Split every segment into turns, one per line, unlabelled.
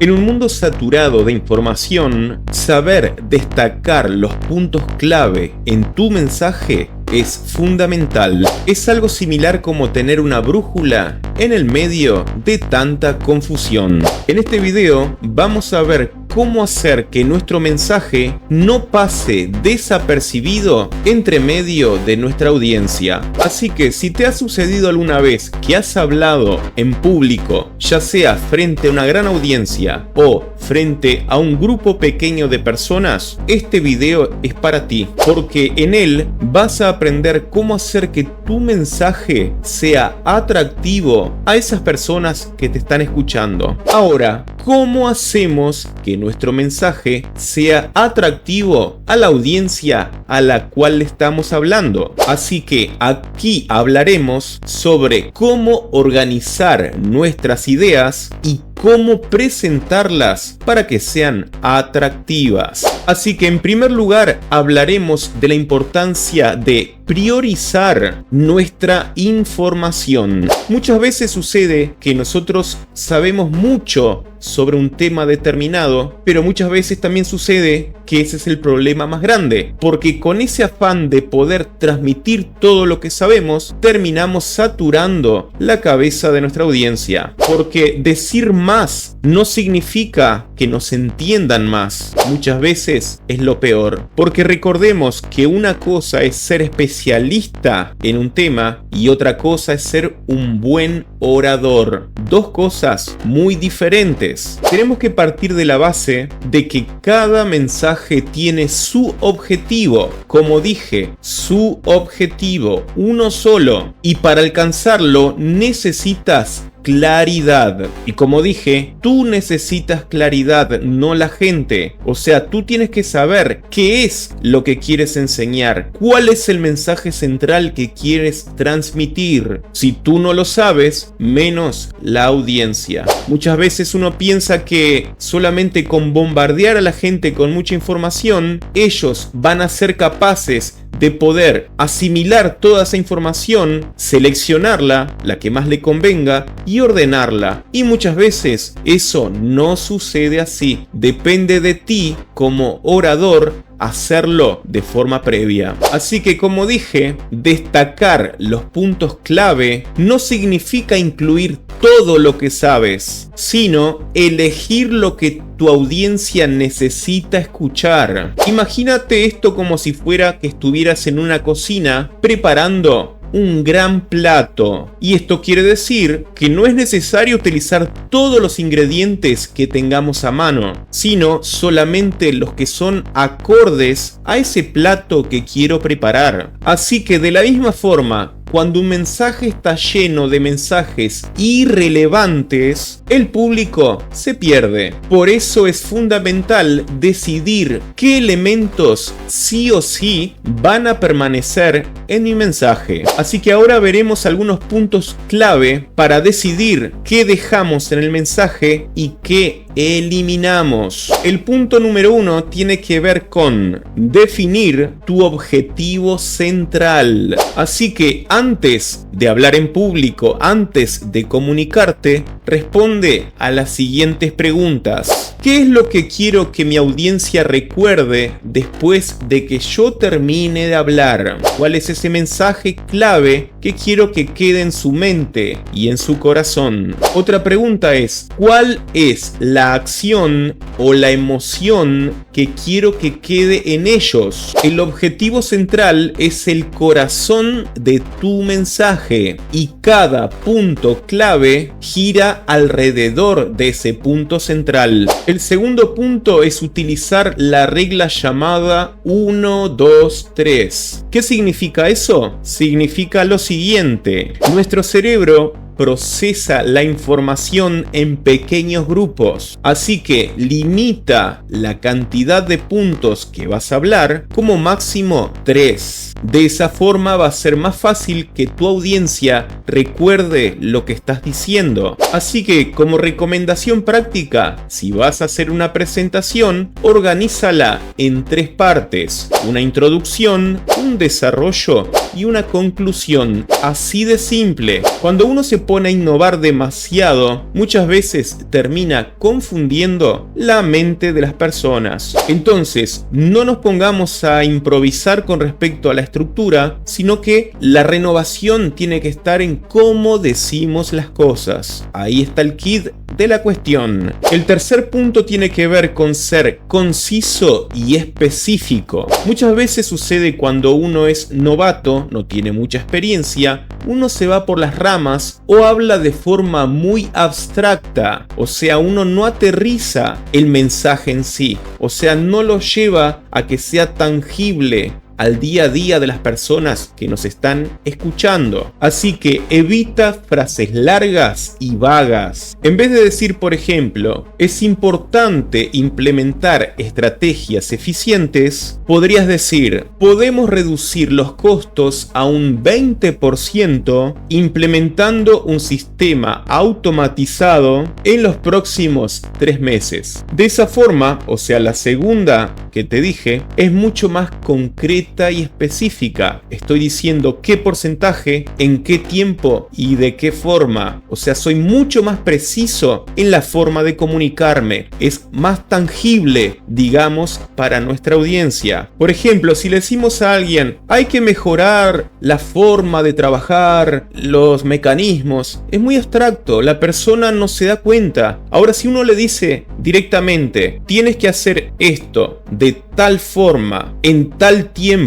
En un mundo saturado de información, saber destacar los puntos clave en tu mensaje es fundamental. Es algo similar como tener una brújula en el medio de tanta confusión. En este video vamos a ver cómo hacer que nuestro mensaje no pase desapercibido entre medio de nuestra audiencia. Así que si te ha sucedido alguna vez que has hablado en público, ya sea frente a una gran audiencia o frente a un grupo pequeño de personas, este video es para ti, porque en él vas a aprender cómo hacer que tu mensaje sea atractivo a esas personas que te están escuchando. Ahora, ¿cómo hacemos que nuestro mensaje sea atractivo a la audiencia a la cual le estamos hablando? Así que aquí hablaremos sobre cómo organizar nuestras ideas y cómo presentarlas para que sean atractivas. Así que en primer lugar hablaremos de la importancia de priorizar nuestra información. Muchas veces sucede que nosotros sabemos mucho sobre un tema determinado, pero muchas veces también sucede que ese es el problema más grande, porque con ese afán de poder transmitir todo lo que sabemos, terminamos saturando la cabeza de nuestra audiencia, porque decir más no significa que nos entiendan más. Muchas veces es lo peor, porque recordemos que una cosa es ser especialista en un tema y otra cosa es ser un buen orador. Dos cosas muy diferentes. Tenemos que partir de la base de que cada mensaje tiene su objetivo. Como dije, su objetivo, uno solo. Y para alcanzarlo necesitas claridad. Y como dije, tú necesitas claridad, no la gente. O sea, tú tienes que saber qué es lo que quieres enseñar, cuál es el mensaje central que quieres transmitir. Si tú no lo sabes, menos la audiencia. Muchas veces uno piensa que solamente con bombardear a la gente con mucha información, ellos van a ser capaces de poder asimilar toda esa información, seleccionarla, la que más le convenga, y ordenarla. Y muchas veces eso no sucede así. Depende de ti como orador hacerlo de forma previa. Así que, como dije, destacar los puntos clave no significa incluir todo lo que sabes, sino elegir lo que tu audiencia necesita escuchar. Imagínate esto como si fuera que estuvieras en una cocina preparando un gran plato, y esto quiere decir que no es necesario utilizar todos los ingredientes que tengamos a mano, sino solamente los que son acordes a ese plato que quiero preparar. Así que de la misma forma, cuando un mensaje está lleno de mensajes irrelevantes, el público se pierde. Por eso es fundamental decidir qué elementos sí o sí van a permanecer en mi mensaje. Así que ahora veremos algunos puntos clave para decidir qué dejamos en el mensaje y qué eliminamos. El punto número 1 tiene que ver con definir tu objetivo central. Así que antes de hablar en público, antes de comunicarte, responde a las siguientes preguntas. ¿Qué es lo que quiero que mi audiencia recuerde después de que yo termine de hablar? ¿Cuál es ese mensaje clave que quiero que quede en su mente y en su corazón? Otra pregunta es, ¿cuál es la acción o la emoción que quiero que quede en ellos? El objetivo central es el corazón de tu mensaje y cada punto clave gira alrededor de ese punto central. El segundo punto es utilizar la regla llamada 1, 2, 3. ¿Qué significa eso? Significa lo siguiente: nuestro cerebro procesa la información en pequeños grupos, así que limita la cantidad de puntos que vas a hablar como máximo 3. De esa forma va a ser más fácil que tu audiencia recuerde lo que estás diciendo. Así que, como recomendación práctica, si vas a hacer una presentación, organízala en 3 partes: una introducción, un desarrollo y una conclusión. Así de simple. Cuando uno se propone innovar demasiado, muchas veces termina confundiendo la mente de las personas. Entonces, no nos pongamos a improvisar con respecto a la estructura, sino que la renovación tiene que estar en cómo decimos las cosas. Ahí está el kit de la cuestión. El tercer punto tiene que ver con ser conciso y específico. Muchas veces sucede cuando uno es novato, no tiene mucha experiencia, uno se va por las ramas o habla de forma muy abstracta, o sea, uno no aterriza el mensaje en sí, o sea, no lo lleva a que sea tangible al día a día de las personas que nos están escuchando. Así que evita frases largas y vagas. En vez de decir, por ejemplo, es importante implementar estrategias eficientes, podrías decir, podemos reducir los costos a un 20% implementando un sistema automatizado en los próximos 3 meses. De esa forma, o sea, la segunda que te dije, es mucho más concreta y específica. Estoy diciendo qué porcentaje, en qué tiempo y de qué forma. O sea, soy mucho más preciso en la forma de comunicarme. Es más tangible, digamos, para nuestra audiencia. Por ejemplo, si le decimos a alguien, hay que mejorar la forma de trabajar, los mecanismos, es muy abstracto, la persona no se da cuenta. Ahora, si uno le dice directamente, tienes que hacer esto de tal forma, en tal tiempo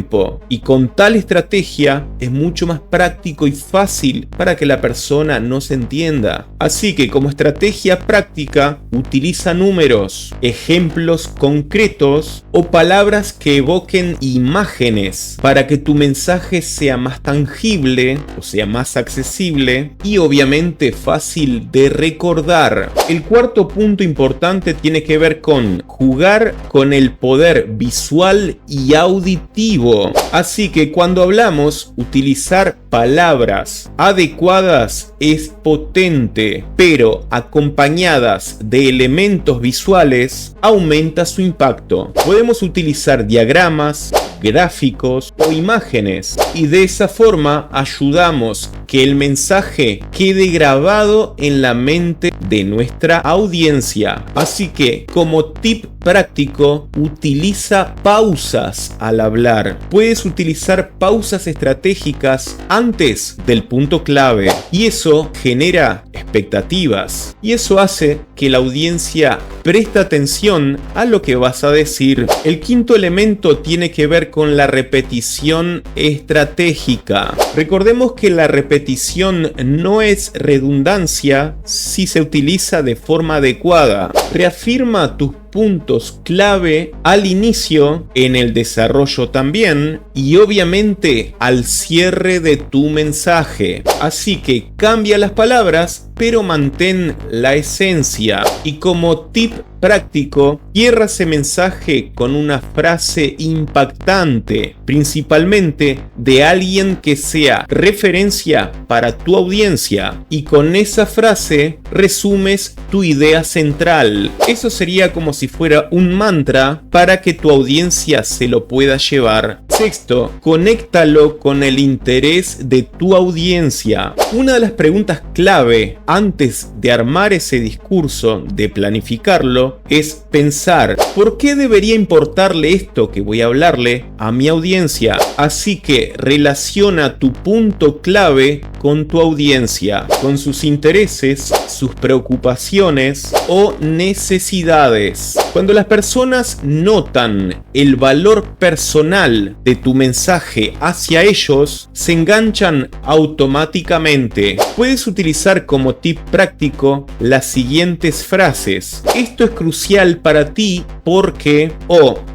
y con tal estrategia, es mucho más práctico y fácil para que la persona nos entienda. Así que como estrategia práctica, utiliza números, ejemplos concretos o palabras que evoquen imágenes para que tu mensaje sea más tangible, o sea, más accesible y obviamente fácil de recordar. El cuarto punto importante tiene que ver con jugar con el poder visual y auditivo. Así que cuando hablamos, utilizar palabras adecuadas es potente, pero acompañadas de elementos visuales aumenta su impacto. Podemos utilizar diagramas, gráficos o imágenes y de esa forma ayudamos que el mensaje quede grabado en la mente de nuestra audiencia. Así que como tip práctico, utiliza pausas al hablar. Puedes utilizar pausas estratégicas antes del punto clave y eso genera expectativas y eso hace que la audiencia preste atención a lo que vas a decir. El quinto elemento tiene que ver con la repetición estratégica. Recordemos que la repetición no es redundancia si se utiliza de forma adecuada. Reafirma tus puntos clave al inicio, en el desarrollo también y obviamente al cierre de tu mensaje. Así que cambia las palabras pero mantén la esencia. Y como tip práctico, cierra ese mensaje con una frase impactante, principalmente de alguien que sea referencia para tu audiencia y con esa frase resumes tu idea central. Eso sería como si fuera un mantra para que tu audiencia se lo pueda llevar. Sexto, conéctalo con el interés de tu audiencia. Una de las preguntas clave antes de armar ese discurso, de planificarlo, es pensar, ¿por qué debería importarle esto que voy a hablarle a mi audiencia? Así que relaciona tu punto clave con tu audiencia, con sus intereses, sus preocupaciones o necesidades. Cuando las personas notan el valor personal de tu mensaje hacia ellos, se enganchan automáticamente. Puedes utilizar como tip práctico las siguientes frases. Esto es crucial para ti porque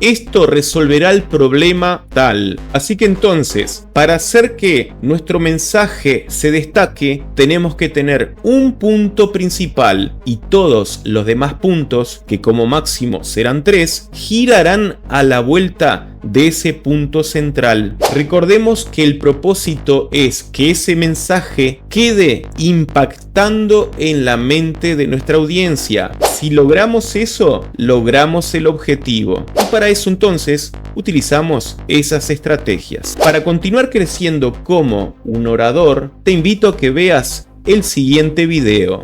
esto resolverá el problema tal. Así que entonces, para hacer que nuestro mensaje se destaque, tenemos que tener un punto principal y todos los demás puntos, que como máximo serán 3, girarán a la vuelta de ese punto central. Recordemos que el propósito es que ese mensaje quede impactando en la mente de nuestra audiencia. Si logramos eso, logramos el objetivo. Y para eso entonces utilizamos esas estrategias. Para continuar creciendo como un orador, te invito a que veas el siguiente video.